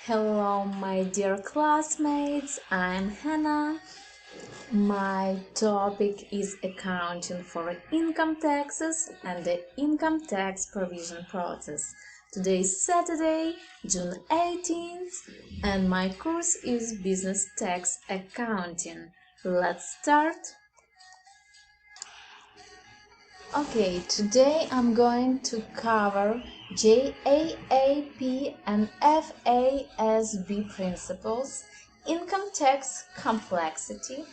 Hello, my dear classmates. I'm Hannah. My topic is accounting for income taxes and the income tax provision process. Today is Saturday, June 18th, and my course is Business Tax Accounting. Let's start. Okay, today I'm going to cover GAAP and FASB principles, income tax complexity,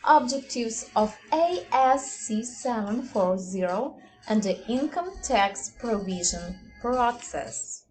objectives of ASC 740, and the income tax provision process.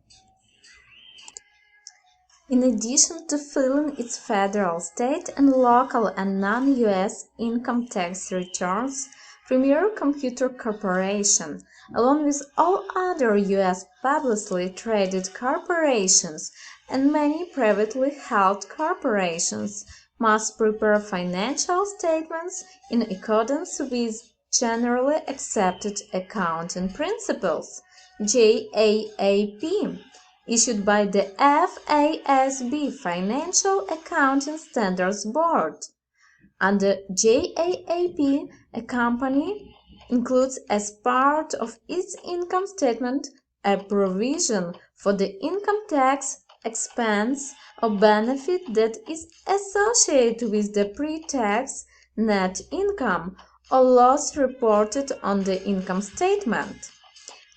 In addition to filing its federal, state, and local and non-US income tax returns, Premier Computer Corporation, along with all other U.S. publicly traded corporations and many privately held corporations, must prepare financial statements in accordance with Generally Accepted Accounting Principles (GAAP), issued by the FASB Financial Accounting Standards Board. Under GAAP, a company includes as part of its income statement a provision for the income tax expense or benefit that is associated with the pre-tax net income or loss reported on the income statement.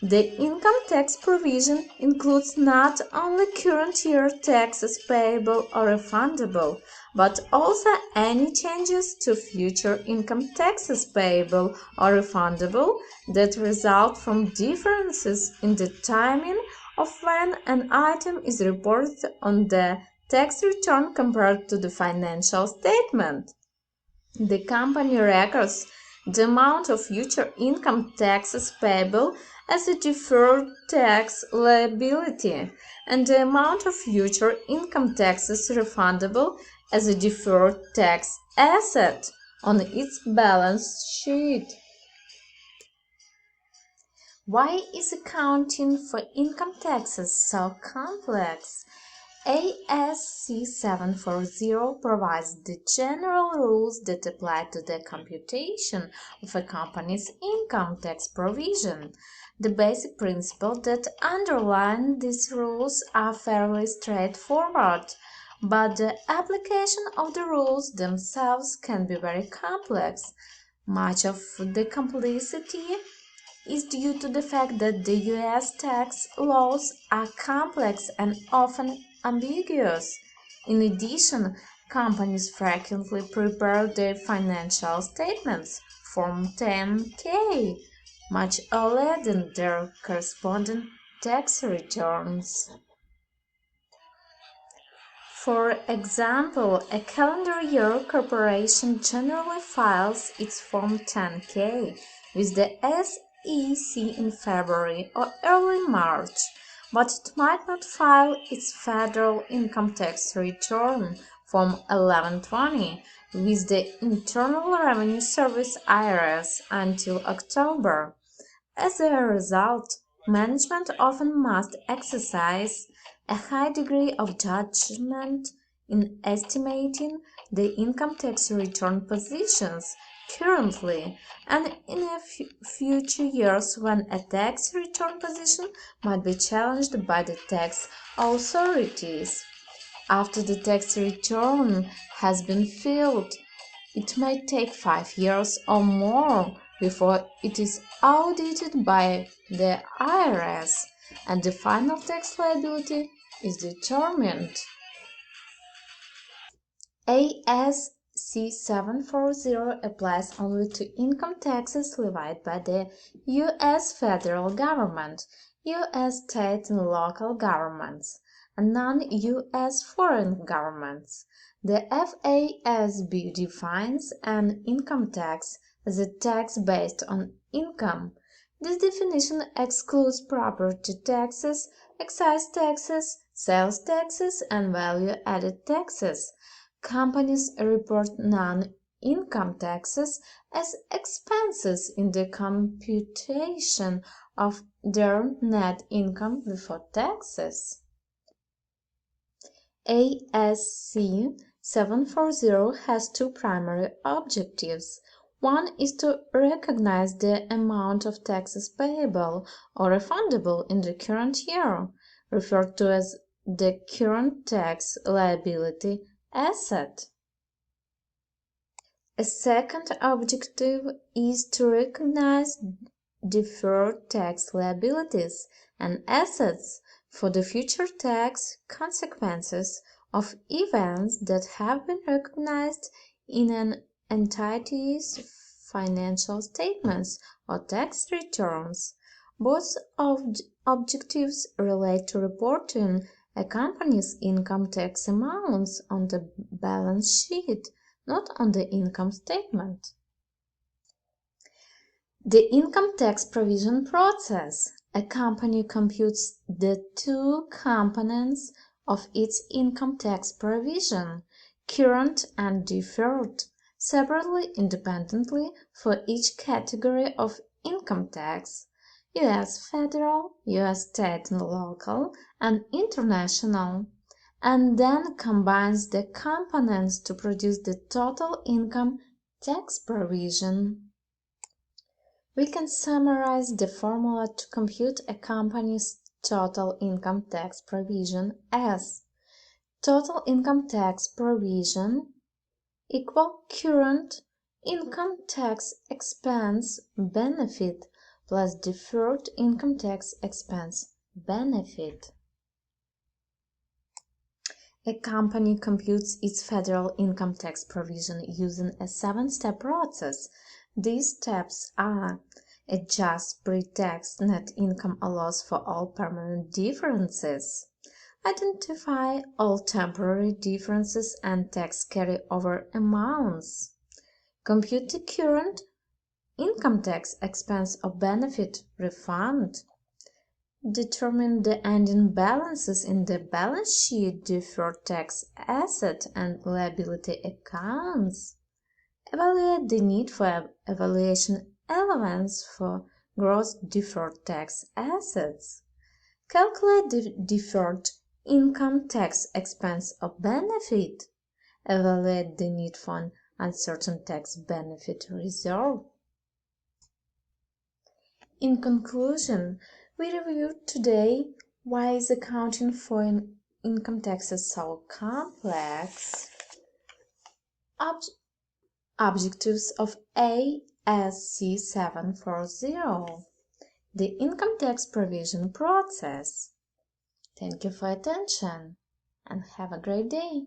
The income tax provision includes not only current year taxes payable or refundable, but also any changes to future income taxes payable or refundable that result from differences in the timing of when an item is reported on the tax return compared to the financial statement. The company records the amount of future income taxes payable as a deferred tax liability and the amount of future income taxes refundable as a deferred tax asset on its balance sheet. Why is accounting for income taxes so complex? ASC 740 provides the general rules that apply to the computation of a company's income tax provision. The basic principles that underline these rules are fairly straightforward, but the application of the rules themselves can be very complex. Much of the complexity is due to the fact that the U.S. tax laws are complex and often ambiguous. In addition, companies frequently prepare their financial statements, Form 10-K, much earlier than their corresponding tax returns. For example, a calendar year corporation generally files its Form 10-K with the SEC in February or early March, but it might not file its federal income tax return Form 1120 with the Internal Revenue Service (IRS) until October. As a result, management often must exercise a high degree of judgment in estimating the income tax return positions currently and in future years when a tax return position might be challenged by the tax authorities. After the tax return has been filed, it may take 5 years or more before it is audited by the IRS and the final tax liability is determined. ASC 740 applies only to income taxes levied by the U.S. federal government, U.S. state and local governments, and non-U.S. foreign governments. The FASB defines an income tax as a tax based on income. This definition excludes property taxes, excise taxes, sales taxes, and value-added taxes. Companies report non-income taxes as expenses in the computation of their net income before taxes. ASC 740 has two primary objectives. One is to recognize the amount of taxes payable or refundable in the current year, referred to as the current tax liability asset. A second objective is to recognize deferred tax liabilities and assets for the future tax consequences of events that have been recognized in an entity's financial statements or tax returns. Both objectives relate to reporting a company's income tax amounts on the balance sheet, not on the income statement. The income tax provision process. A company computes the two components of its income tax provision, current and deferred, separately independently for each category of income tax: U.S. federal, U.S. state and local, and international, and then combines the components to produce the total income tax provision. We can summarize the formula to compute a company's total income tax provision as total income tax provision equal current income tax expense benefit plus deferred income tax expense benefit. A company computes its federal income tax provision using a 7-step process. These steps are: adjust pre-tax net income or loss for all permanent differences, identify all temporary differences and tax carry-over amounts, compute the current income tax expense or benefit refund, determine the ending balances in the balance sheet, deferred tax asset and liability accounts, evaluate the need for evaluation allowance for gross deferred tax assets, calculate the deferred income tax expense or benefit, evaluate the need for an uncertain tax benefit reserve. In conclusion, we reviewed today why is accounting for income taxes so complex, objectives of ASC 740, the income tax provision process. Thank you for your attention and have a great day.